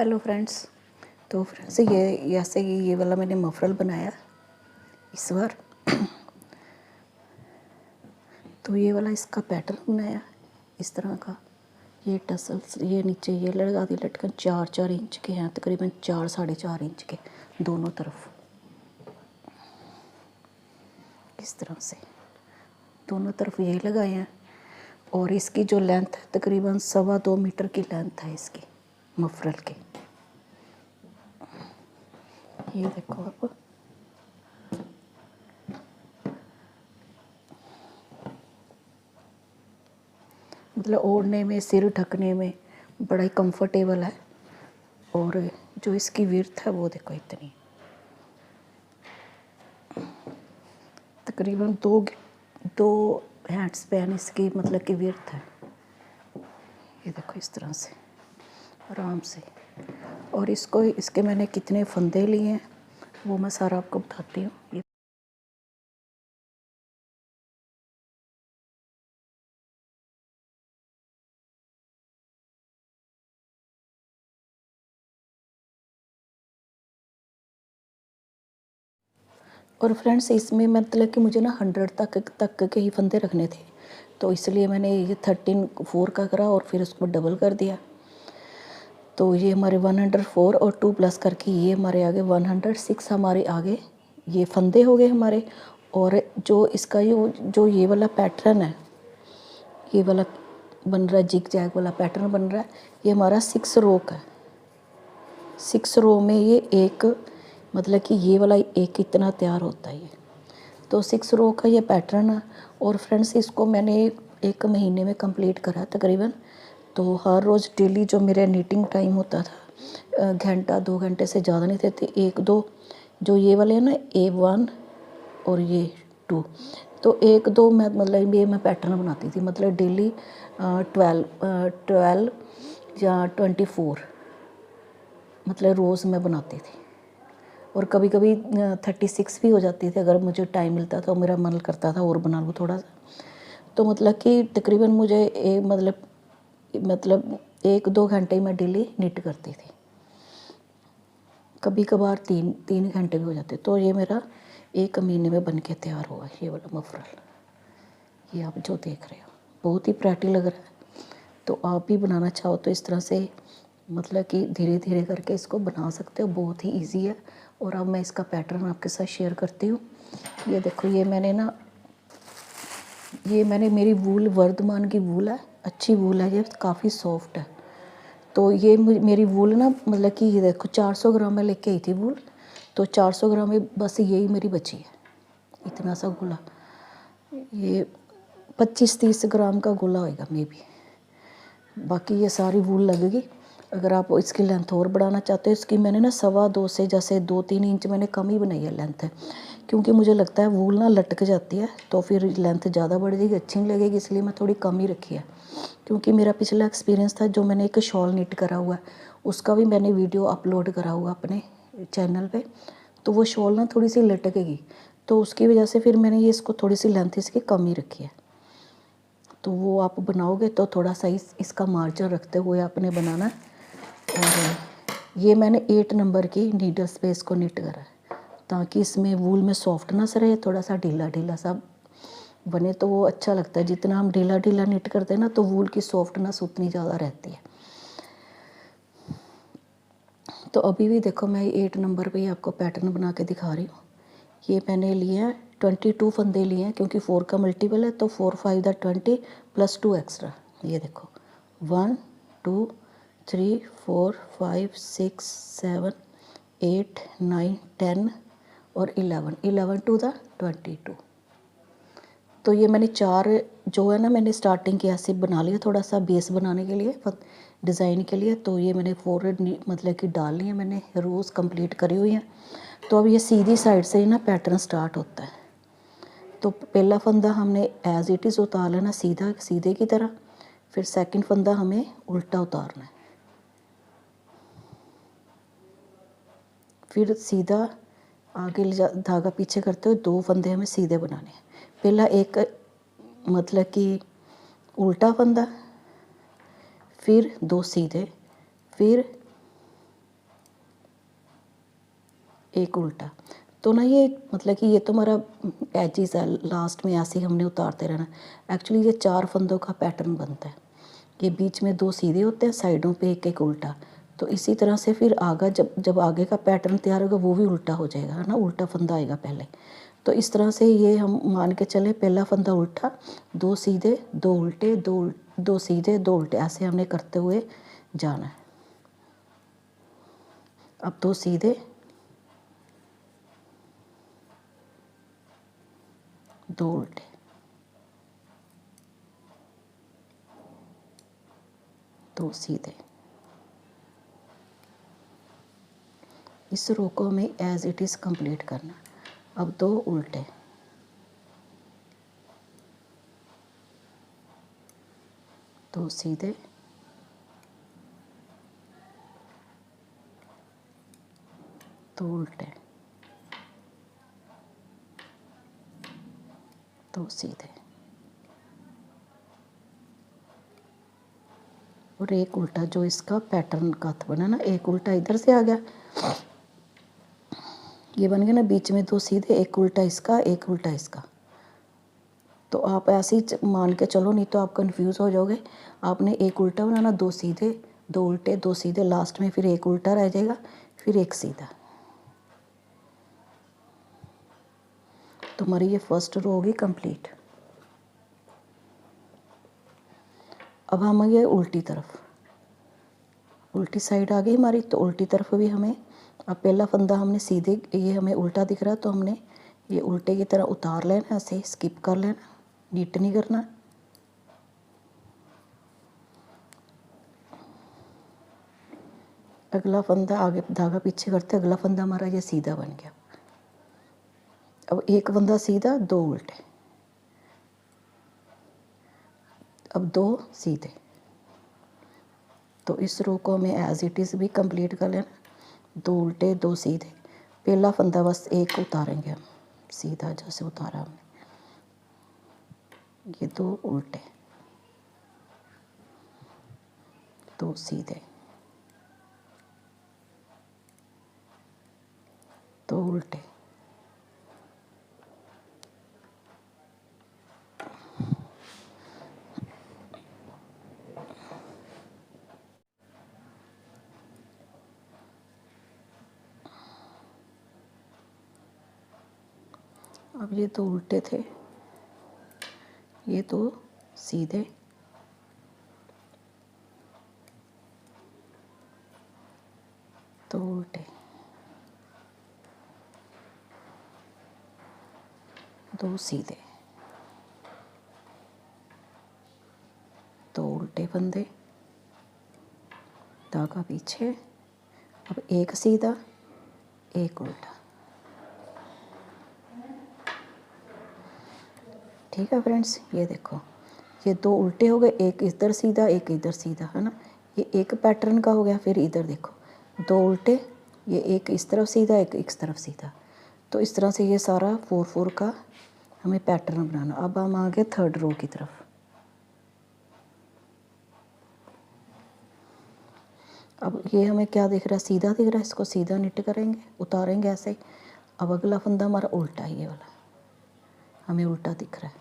Hello friends. तो friends ये वाला मैंने मफरल बनाया इस बार। तो ये वाला इसका पैटर्न बनाया इस तरह का। ये टसल्स ये नीचे ये लगा दी लटकन 4-4 इंच के हैं, तकरीबन 4-4.5 इंच के दोनों तरफ। इस तरह से दोनों तरफ ये लगाए हैं। और इसकी जो लेंथ है तकरीबन 2.25 मीटर की लेंथ है इसकी मफरल की। ये देखो आप, मतलब ओढ़ने में, सिर ढकने में बड़ा ही कंफर्टेबल है। और जो इसकी विड्थ है वो देखो इतनी, तकरीबन दो हैंड स्पैन इसकी मतलब की विड्थ है। ये देखो इस तरह से आराम से। और इसके मैंने कितने फंदे लिए हैं वो मैं सारा आपको बताती हूँ। और फ्रेंड्स इसमें मतलब कि मुझे ना 100 तक के ही फंदे रखने थे, तो इसलिए मैंने ये 13 4 का करा और फिर उसको डबल कर दिया। तो ये हमारे 104 और 2 प्लस करके ये हमारे आगे 106 हमारे आगे ये फंदे हो गए हमारे। और जो इसका जो ये वाला पैटर्न है, ये वाला बन रहा है, जिग जैग वाला पैटर्न बन रहा है, ये हमारा 6 रो का है। 6 रो में ये एक मतलब कि ये वाला एक इतना तैयार होता है ये। तो 6 रो का ये पैटर्न है। और फ्रेंड्स इसको मैंने 1 महीने में कंप्लीट करा तकरीबन। तो हर रोज़ डेली जो मेरा नीटिंग टाइम होता था, घंटा 2 घंटे से ज़्यादा नहीं थे, 1-2 जो ये वाले हैं ना A1 और ये 2, तो 1-2 मैं मतलब ये मैं पैटर्न बनाती थी, मतलब डेली 12 या 24 मतलब रोज़ मैं बनाती थी। और कभी कभी 36 भी हो जाती थी अगर मुझे टाइम मिलता था और मेरा मन करता था और बना लूँ थोड़ा सा। तो मतलब कि तकरीबन मुझे मतलब 1-2 घंटे मैं डेली निट करती थी, कभी कभार 3 घंटे भी हो जाते। तो ये मेरा 1 महीने में बन के तैयार हुआ ये वाला मफरल। ये आप जो देख रहे हो बहुत ही प्रेटी लग रहा है। तो आप भी बनाना चाहो तो इस तरह से मतलब कि धीरे धीरे करके इसको बना सकते हो, बहुत ही इजी है। और अब मैं इसका पैटर्न आपके साथ शेयर करती हूँ। ये देखो ये मैंने मेरी वूल वर्धमान की वूल है, अच्छी वूल है, ये काफ़ी सॉफ्ट है। तो ये मेरी वूल ना मतलब कि ये देखो 400 ग्राम में लेके आई थी वूल। तो 400 ग्राम में बस यही मेरी बची है, इतना सा गोला। ये 25-30 ग्राम का गोला होएगा मे बी, बाकी ये सारी वूल लगेगी। अगर आप इसकी लेंथ और बढ़ाना चाहते हो, इसकी मैंने ना 2.25 से जैसे 2-3 इंच मैंने कम ही बनाई है लेंथ, क्योंकि मुझे लगता है वूल ना लटक जाती है तो फिर लेंथ ज़्यादा बढ़ जाएगी, अच्छी नहीं लगेगी, इसलिए मैं थोड़ी कम ही रखी है। क्योंकि मेरा पिछला एक्सपीरियंस था, जो मैंने एक शॉल निट करा हुआ है उसका भी मैंने वीडियो अपलोड करा हुआ अपने चैनल पे। तो वो शॉल ना थोड़ी सी लटकेगी, तो उसकी वजह से फिर मैंने ये इसको थोड़ी सी लेंथ इसकी कम ही रखी है। तो वो आप बनाओगे तो थोड़ा सा इसका मार्जिन रखते हुए आपने बनाना है। और ये मैंने 8 नंबर की नीडल पे इसको निट करा है, ताकि इसमें वूल में सॉफ्टनेस रहे, थोड़ा सा ढीला ढीला सा बने तो वो अच्छा लगता है। जितना हम ढीला ढीला निट करते हैं ना तो वूल की सॉफ्टनेस उतनी ज़्यादा रहती है। तो अभी भी देखो मैं 8 नंबर पे ही आपको पैटर्न बना के दिखा रही हूँ। ये मैंने लिए हैं 22 फंदे लिए हैं, क्योंकि 4 का मल्टीपल है तो 4-5 20 प्लस 2 एक्स्ट्रा। ये देखो 1 2 3 4 5 6 7 8 9 10 और 11 टू द 22। तो ये मैंने 4 जो है ना मैंने स्टार्टिंग की ऐसे बना लिया, थोड़ा सा बेस बनाने के लिए, डिज़ाइन के लिए। तो ये मैंने 4 मतलब कि डाल ली है, मैंने रोज़ कंप्लीट करी हुई हैं। तो अब ये सीधी साइड से ही ना पैटर्न स्टार्ट होता है। तो पहला फंदा हमने एज इट इज़ उतार लेना सीधे की तरह, फिर सेकंड फंदा हमें उल्टा उतारना है, फिर सीधा आगे धागा पीछे करते हुए 2 फंदे हमें सीधे बनाने हैं। पहला एक मतलब कि उल्टा फंदा, फिर 2 सीधे, फिर एक उल्टा। तो ना ये मतलब कि ये तो हमारा एजिस है, लास्ट में ऐसे ही हमने उतारते रहना। एक्चुअली ये 4 फंदों का पैटर्न बनता है। ये बीच में 2 सीधे होते हैं, साइडों पे एक एक उल्टा। तो इसी तरह से फिर आगे जब आगे का पैटर्न तैयार होगा वो भी उल्टा हो जाएगा, है ना, उल्टा फंदा आएगा पहले। तो इस तरह से ये हम मान के चले, पहला फंदा उल्टा, 2 सीधे 2 उल्टे, 2 सीधे 2 उल्टे, ऐसे हमने करते हुए जाना है। अब 2 सीधे 2 उल्टे, 2 सीधे। इस रो को हमें एज इट इज़ कंप्लीट करना। अब 2 उल्टे, 2 सीधे, 2 उल्टे, 2 सीधे और एक उल्टा। जो इसका पैटर्न का बना ना, एक उल्टा इधर से आ गया, ये बन गया ना, बीच में 2 सीधे, एक उल्टा इसका, एक उल्टा इसका। तो आप ऐसे ही मान के चलो, नहीं तो आप कंफ्यूज हो जाओगे। आपने एक उल्टा बनाना, 2 सीधे 2 उल्टे, 2 सीधे, लास्ट में फिर एक उल्टा रह जाएगा, फिर एक सीधा। तो हमारी ये फर्स्ट रो होगी कंप्लीट। अब हम ये उल्टी तरफ, उल्टी साइड आ गई हमारी। तो उल्टी तरफ भी हमें, अब पहला फंदा हमने सीधे, ये हमें उल्टा दिख रहा है तो हमने ये उल्टे की तरह उतार लेना, ऐसे स्किप कर लेना, नीट नहीं करना। अगला फंदा आगे धागा पीछे करते, अगला फंदा हमारा ये सीधा बन गया। अब एक फंदा सीधा 2 उल्टे, अब 2 सीधे। तो इस रो को हमें एज इट इज़ भी कंप्लीट कर लेना। 2 उल्टे 2 सीधे, पहला फंदा बस एक उतारेंगे हम सीधा, जैसे उतारा हमने, ये 2 उल्टे, 2 सीधे, 2 उल्टे, अब ये 2 उल्टे थे, ये 2 सीधे, 2 उल्टे, 2 सीधे, 2 उल्टे फंदे, धागा पीछे। अब एक सीधा, एक उल्टा। ठीक है फ्रेंड्स, ये देखो, ये 2 उल्टे हो गए, एक इधर सीधा, एक इधर सीधा, है ना, ये एक पैटर्न का हो गया। फिर इधर देखो, 2 उल्टे, ये एक इस तरफ सीधा, एक इस तरफ सीधा। तो इस तरह से ये सारा 4-4 का हमें पैटर्न बनाना। अब हम आ गए थर्ड रो की तरफ। अब ये हमें क्या दिख रहा है, सीधा दिख रहा है, इसको सीधा निट करेंगे, उतारेंगे ऐसे। अब अगला फंदा हमारा उल्टा, ये वाला हमें उल्टा दिख रहा है,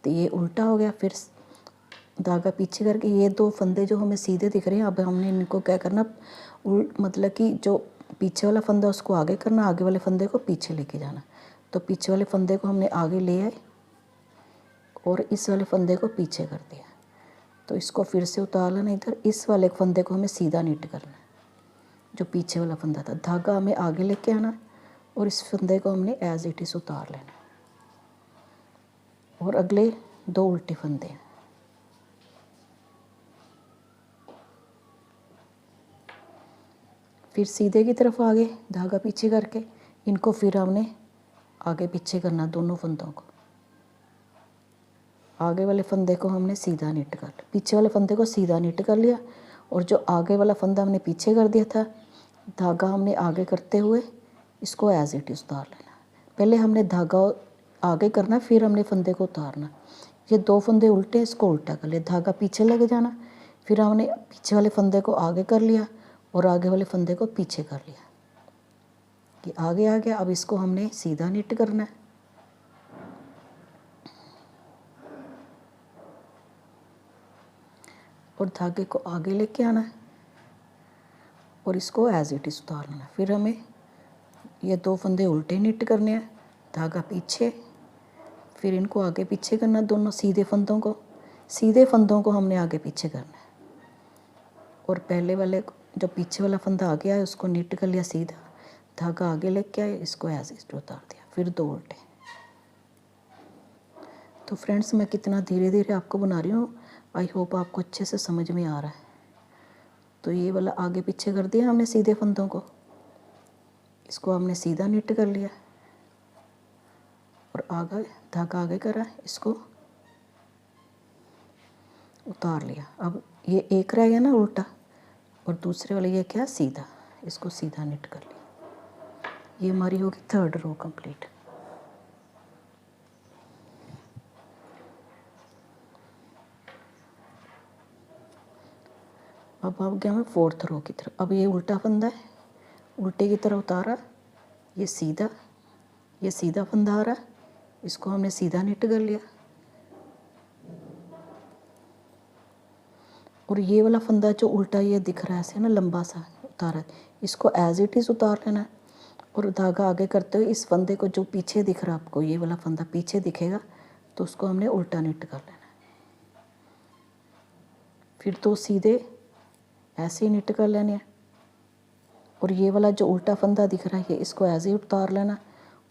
तो ये उल्टा हो गया। फिर धागा पीछे करके, ये 2 फंदे जो हमें सीधे दिख रहे हैं, अब हमने इनको क्या करना, मतलब कि जो पीछे वाला फंदा उसको आगे करना, आगे वाले फंदे को पीछे लेके जाना। तो पीछे वाले फंदे को हमने आगे ले आए और इस वाले फंदे को पीछे कर दिया। तो इसको फिर से उतार लेना इधर, इस वाले फंदे को हमें सीधा नीट करना, जो पीछे वाला फंदा था। धागा हमें आगे लेके आना और इस फंदे को हमने एज इट इज़ उतार लेना। और अगले 2 उल्टे फंदे हैं, फिर सीधे की तरफ आगे धागा पीछे करके इनको फिर हमने आगे पीछे करना, दोनों फंदों को। आगे वाले फंदे को हमने सीधा निट कर, पीछे वाले फंदे को सीधा निट कर लिया, और जो आगे वाला फंदा हमने पीछे कर दिया था, धागा हमने आगे करते हुए इसको एज इट इज़ उतार लेना। पहले हमने धागा आगे करना, फिर हमने फंदे को उतारना। ये 2 फंदे उल्टे, इसको उल्टा कर लिया, धागा पीछे लेके जाना, फिर हमने पीछे वाले फंदे को आगे कर लिया और आगे वाले फंदे को पीछे कर लिया। ये आगे आ गया। अब इसको हमने सीधा निट करना है। और धागे को आगे लेके आना है और इसको एज इट इज़ उतार लेना है। फिर हमें ये 2 फंदे उल्टे निट करने हैं, धागा पीछे, फिर इनको आगे पीछे करना, दोनों सीधे फंदों को हमने आगे पीछे करना है। और पहले वाले जो पीछे वाला फंदा आगे आया उसको निट कर लिया सीधा, धागा आगे लेके आए, इसको एज इट उतार दिया, फिर 2 उल्टे। तो फ्रेंड्स मैं कितना धीरे धीरे आपको बना रही हूँ, आई होप आपको अच्छे से समझ में आ रहा है। तो ये वाला आगे पीछे कर दिया हमने सीधे फंदों को, इसको हमने सीधा निट कर लिया और आगे धागा आगे करा, इसको उतार लिया। अब ये एक रह गया ना उल्टा, और दूसरे वाले ये क्या सीधा, इसको सीधा निट कर लिया। ये हमारी होगी 3rd रो कंप्लीट। अब आ गया मैं 4th रो की तरफ। अब ये उल्टा फंदा है, उल्टे की तरफ उतारा, ये सीधा फंदा आ रहा है, इसको हमने सीधा निट कर लिया। और ये वाला फंदा जो उल्टा ये दिख रहा है ऐसे ना लंबा सा उतारा है, इसको एज इट इज़ उतार लेना है। और धागा आगे करते हुए इस फंदे को जो पीछे दिख रहा है आपको, ये वाला फंदा पीछे दिखेगा, तो उसको हमने उल्टा निट कर लेना है। फिर 2 सीधे ऐसे ही निट कर लेने हैं। और ये वाला जो उल्टा फंदा दिख रहा है इसको ऐसे ही उतार लेना।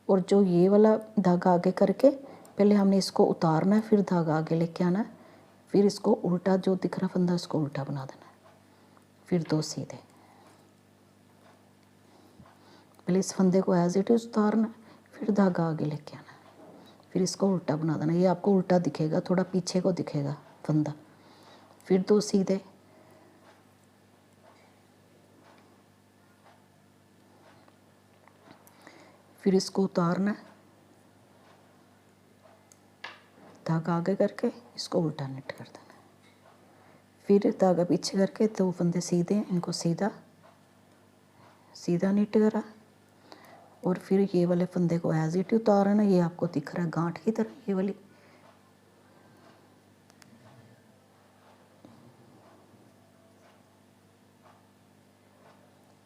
और जो ये वाला धागा आगे करके पहले हमने इसको उतारना है, फिर धागा आगे लेके आना है, फिर इसको उल्टा जो दिख रहा फंदा इसको उल्टा बना देना है। फिर 2 सीधे, पहले इस फंदे को एज इट इज़ उतारना, फिर धागा आगे लेके आना, फिर इसको उल्टा बना देना। ये आपको उल्टा दिखेगा, थोड़ा पीछे को दिखेगा फंदा। फिर 2 सीधे, फिर इसको उतारना, धागा आगे करके इसको उल्टा निट कर देना। फिर धागा पीछे करके 2 फंदे सीधे, इनको सीधा निट करा। और फिर ये वाले फंदे को एज इट उतारना। ये आपको दिख रहा है गांठ की तरह, ये वाली,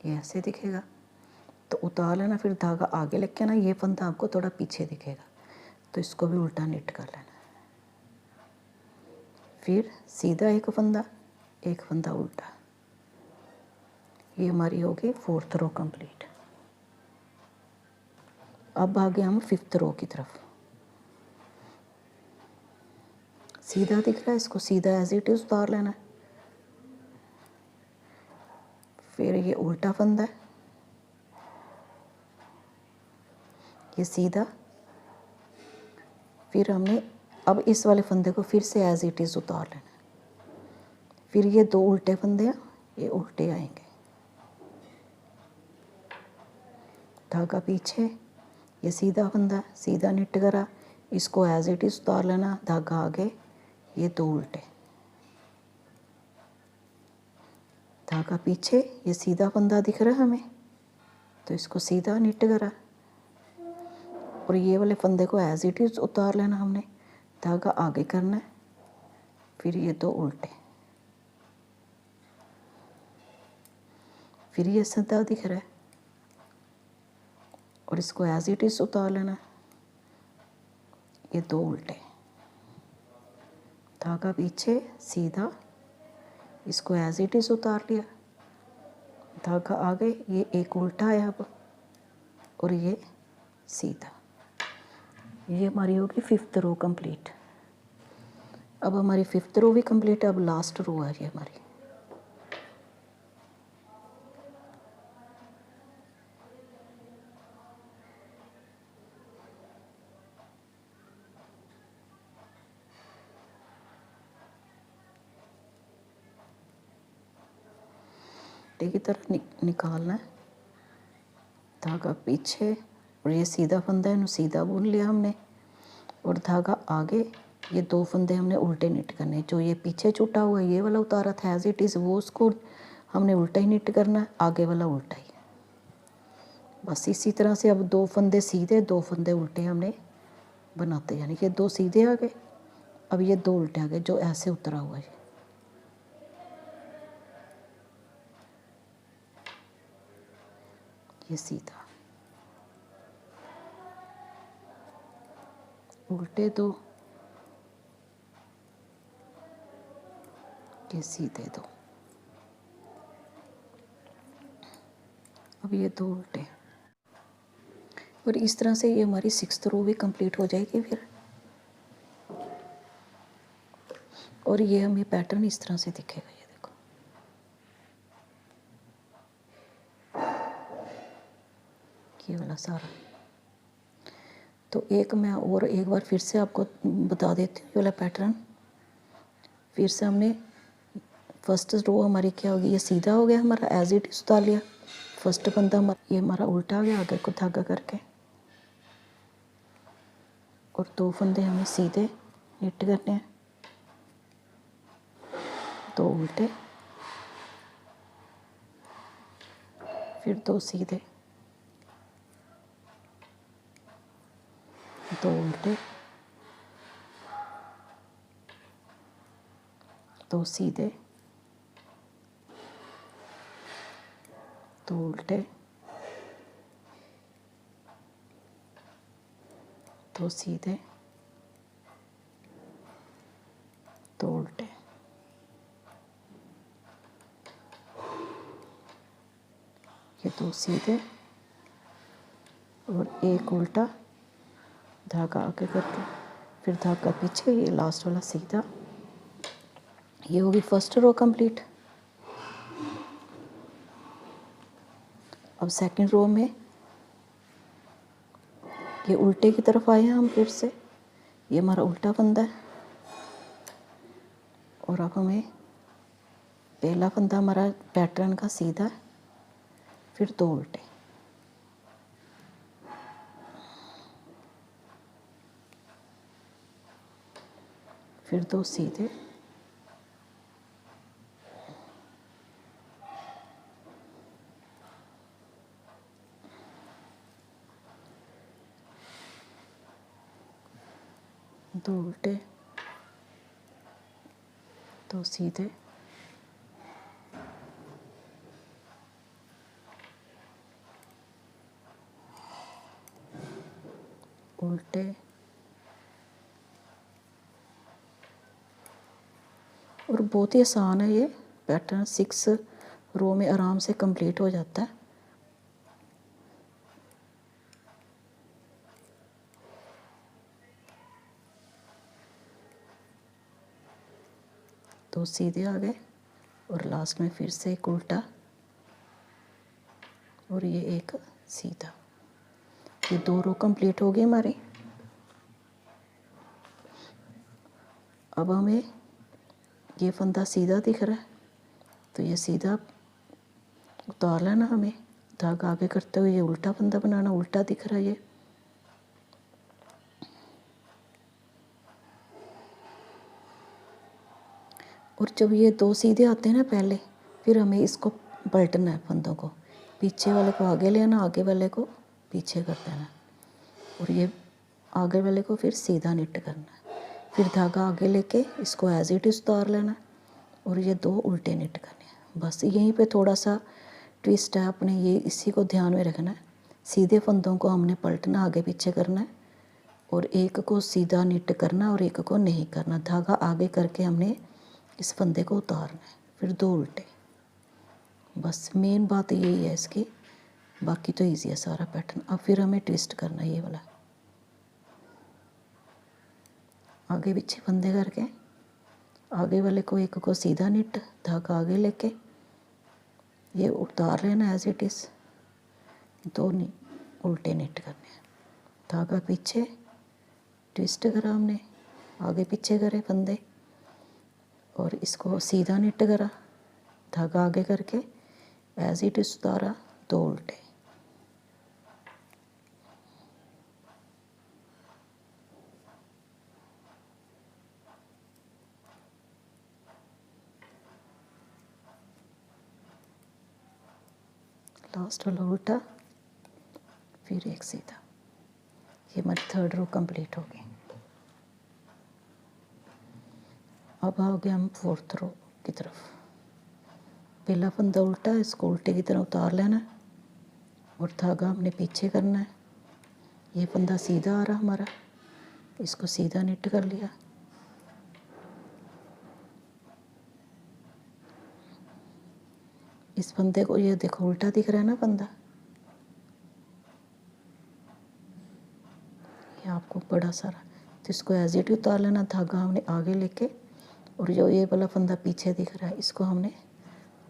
ये ऐसे दिखेगा, तो उतार लेना। फिर धागा आगे लेके आना, ये फंदा आपको थोड़ा पीछे दिखेगा, तो इसको भी उल्टा निट कर लेना। फिर सीधा एक फंदा उल्टा। ये हमारी होगी 4th रो कंप्लीट। अब आ गए हम 5th रो की तरफ। सीधा दिख रहा है, इसको सीधा एज इट इज़ उतार लेना है। फिर ये उल्टा फंदा है, ये सीधा। फिर हमने अब इस वाले फंदे को फिर से एज इट इज़ उतार लेना है। फिर ये 2 उल्टे फंदे हैं, ये उल्टे आएंगे, धागा पीछे, ये सीधा फंदा, सीधा निट करा, इसको एज इट इज़ उतार लेना, धागा आगे, ये 2 उल्टे, धागा पीछे, ये सीधा फंदा दिख रहा है हमें, तो इसको सीधा निट करा। और ये वाले फंदे को एज इट इज़ उतार लेना हमने, धागा आगे करना है, फिर ये 2 उल्टे, फिर ये सीधा दिख रहा है और इसको एज इट इज़ उतार लेना, ये 2 उल्टे, धागा पीछे, सीधा, इसको एज इट इज़ उतार लिया, धागा आगे, ये 1 उल्टा है अब, और ये सीधा। ये हमारी होगी 5th रो कंप्लीट। अब हमारी 5th रो भी कंप्लीट है। अब लास्ट रो है ये हमारी। की तरह निकालना है, धागा पीछे, और ये सीधा फंदा है, सीधा बुन लिया हमने, और धागा आगे, ये 2 फंदे हमने उल्टे निट करने। जो ये पीछे छूटा हुआ ये वाला उतारा था एज इट इज़, वो उसको हमने उल्टा ही निट करना है, आगे वाला उल्टा ही। बस इसी तरह से अब 2 फंदे सीधे 2 फंदे उल्टे हमने बनाते, यानी कि 2 सीधे आ गए, अब ये 2 उल्टे आ गए जो ऐसे उतरा हुआ है। ये सीधा, उल्टे 2, ये सीधे 2, अब ये 2 उल्टे। और इस तरह से ये हमारी 6th रो भी कंप्लीट हो जाएगी फिर। और ये हमें पैटर्न इस तरह से दिखेगा, ये देखो। ये वाला सारा। तो एक मैं और एक बार फिर से आपको बता देती हूँ ये वाला पैटर्न। फिर से हमने फर्स्ट रो हमारी क्या होगी, ये सीधा हो गया हमारा, एज इट इज उतार लिया। फर्स्ट फंदा हमारा ये हमारा उल्टा आ गया आगे को धागा करके, और 2 फंदे हमें सीधे निट करने हैं, 2 उल्टे, फिर 2 सीधे, 2 उल्टे, 2 सीधे, 2 उल्टे, 2 सीधे, 2 उल्टे। ये 2 सीधे और 1 उल्टा, धागा आगे करके फिर धागा पीछे, ये लास्ट वाला सीधा। ये होगी फर्स्ट रो कंप्लीट। अब सेकंड रो में ये उल्टे की तरफ आए हैं हम फिर से, ये हमारा उल्टा फंदा है, और अब हमें पहला फंदा हमारा पैटर्न का सीधा है, फिर 2 उल्टे, फिर 2 सीधे, 2 उल्टे, 2 सीधे, उल्टे, और बहुत ही आसान है ये पैटर्न, 6 रो में आराम से कंप्लीट हो जाता है। तो सीधे आ गए और लास्ट में फिर से एक उल्टा और ये एक सीधा। ये 2 रो कंप्लीट हो गई हमारी। अब हमें ये फंदा सीधा दिख रहा है, तो ये सीधा उतार लेना, हमें धागा आगे करते हुए ये उल्टा फंदा बनाना, उल्टा दिख रहा है ये। और जब ये 2 सीधे आते हैं ना पहले, फिर हमें इसको पलटना है फंदों को, पीछे वाले को आगे लेना, आगे वाले को पीछे कर देना, और ये आगे वाले को फिर सीधा निट करना है, फिर धागा आगे लेके इसको एज इट इज उतार लेना, और ये 2 उल्टे निट करने हैं। बस यहीं पे थोड़ा सा ट्विस्ट है, अपने ये इसी को ध्यान में रखना है। सीधे फंदों को हमने पलटना, आगे पीछे करना है, और एक को सीधा निट करना और एक को नहीं करना। धागा आगे करके हमने इस फंदे को उतारना है, फिर 2 उल्टे। बस मेन बात यही है इसकी, बाकी तो ईजी है सारा पैटर्न। अब फिर हमें ट्विस्ट करना है, ये वाला आगे पीछे फंदे करके आगे वाले को एक को सीधा निट, धागा आगे लेके ये उतार लेना एज इट इज़, 2 उल्टे निट करने हैं, धागा पीछे ट्विस्ट करा हमने, आगे पीछे करे फंदे, और इसको सीधा निट करा, धागा आगे करके एज इट इज उतारा, 2 उल्टे। लास्ट वाला उल्टा, फिर एक सीधा। ये हमारी थर्ड रो कंप्लीट हो गई। अब आओगे हम फोर्थ रो की तरफ। पहला फंदा उल्टा है, इसको उल्टे की तरह उतार लेना है और धागा हमने पीछे करना है। ये फंदा सीधा आ रहा हमारा, इसको सीधा निट कर लिया। इस फंदे को ये देखो उल्टा दिख रहा है ना फंदा, ये आपको बड़ा सारा, तो इसको एज इट उतार लेना। धागा हमने आगे लेके और जो ये वाला फंदा पीछे दिख रहा है इसको हमने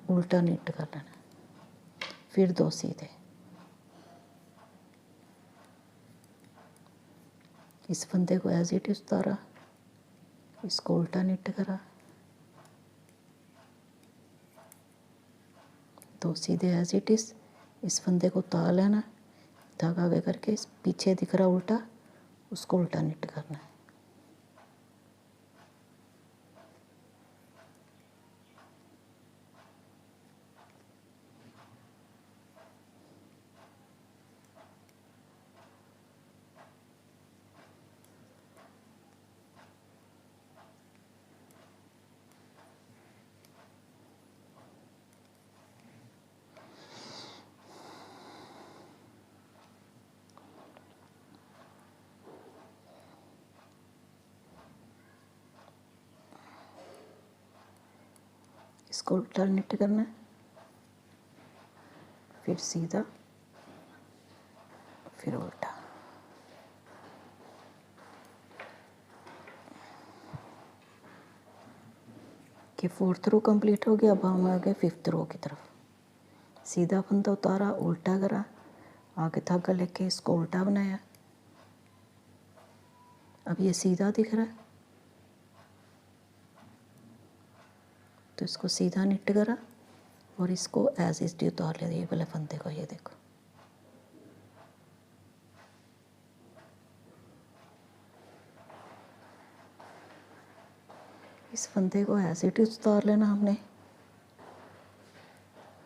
उल्टा निट कर लेना। फिर 2 सीधे। इस फंदे को एज इट उतारा, इसको उल्टा निट करा, 2 सीधे एज इट इज। इस फंदे को उतार लेना, धागा आगे करके इस पीछे दिख रहा उल्टा, उसको उल्टा निट करना है। इसको उल्टा निट करना है, फिर सीधा, फिर उल्टा। कि फोर्थ रो कंप्लीट हो गया। अब हम आ गए फिफ्थ रो की तरफ। सीधा फंदा उतारा, उल्टा करा, आगे धागा लेके इसको उल्टा बनाया। अब ये सीधा दिख रहा है तो इसको सीधा निट करा और इसको एज इज डी उतार लिया। ये वाले फंदे को, ये देखो, इस फंदे को एज इट इज उतार लेना हमने।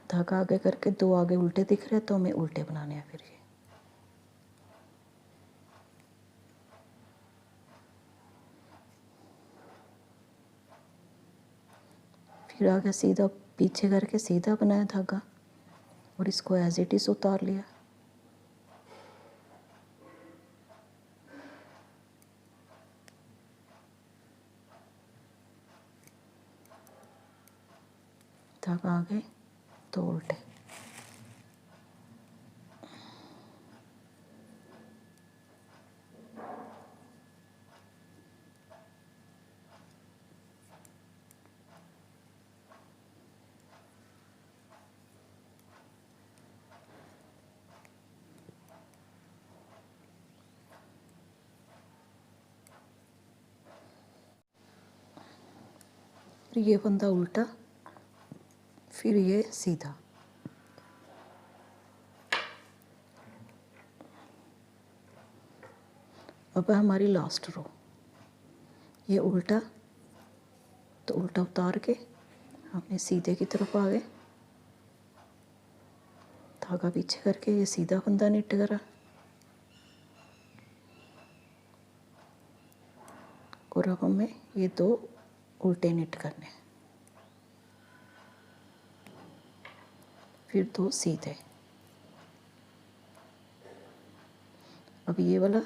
धागा आगे करके 2 आगे उल्टे दिख रहे हैं तो हमें उल्टे बनाने हैं। फिर आगे सीधा पीछे करके सीधा बनाया धागा और इसको एज इट इज उतार लिया। धागा आगे तो उल्टे। फिर ये फंदा उल्टा, फिर ये सीधा। अब है हमारी लास्ट रो। ये उल्टा, तो उल्टा उतार के हमने सीधे की तरफ आ गए, धागा पीछे करके ये सीधा फंदा निट करा और अब हमें ये 2 उल्टे निट करने, फिर 2 सीधे। अब ये वाला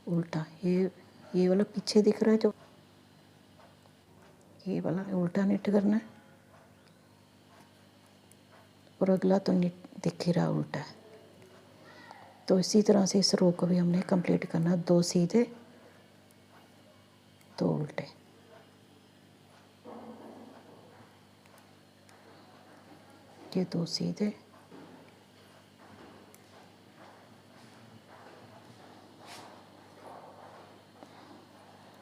उल्टा, ये वाला पीछे दिख रहा है जो, ये वाला उल्टा निट करना है और अगला तो निट दिख ही रहा उल्टा है। तो इसी तरह से इस रो को भी हमने कंप्लीट करना। 2 सीधे, 2 उल्टे। ये 2 सीधे,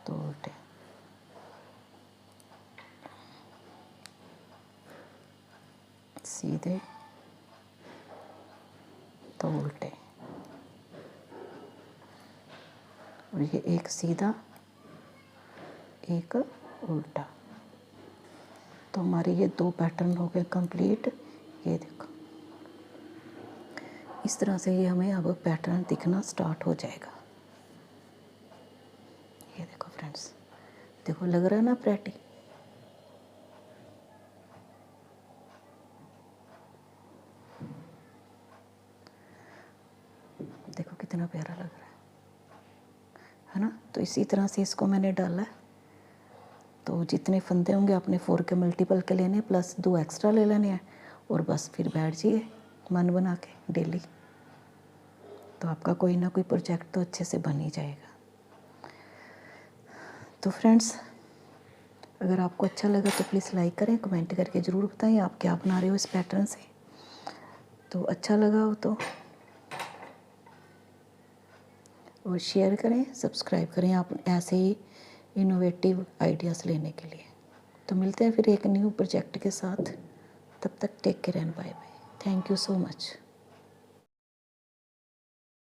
2 उल्टे। सीधे, 2 उल्टे और ये एक सीधा, एक उल्टा। तो हमारे ये 2 पैटर्न हो गए कंप्लीट। ये देखो, इस तरह से ये हमें अब पैटर्न दिखना स्टार्ट हो जाएगा। ये देखो फ्रेंड्स, देखो लग रहा है ना प्रेटी। देखो कितना प्यारा लग रहा है ना। तो इसी तरह से इसको मैंने डाला है। तो जितने फंदे होंगे आपने 4 के मल्टीपल के लेने, प्लस 2 एक्स्ट्रा ले लेने हैं, और बस फिर बैठ जाइए मन बना के डेली। तो आपका कोई ना कोई प्रोजेक्ट तो अच्छे से बन ही जाएगा। तो फ्रेंड्स, अगर आपको अच्छा लगा तो प्लीज़ लाइक करें, कमेंट करके ज़रूर बताएं आप क्या बना रहे हो इस पैटर्न से। तो अच्छा लगा हो तो और शेयर करें, सब्सक्राइब करें आप ऐसे ही इनोवेटिव आइडियाज़ लेने के लिए। तो मिलते हैं फिर एक न्यू प्रोजेक्ट के साथ। तब तक take care and bye bye. Thank you so much.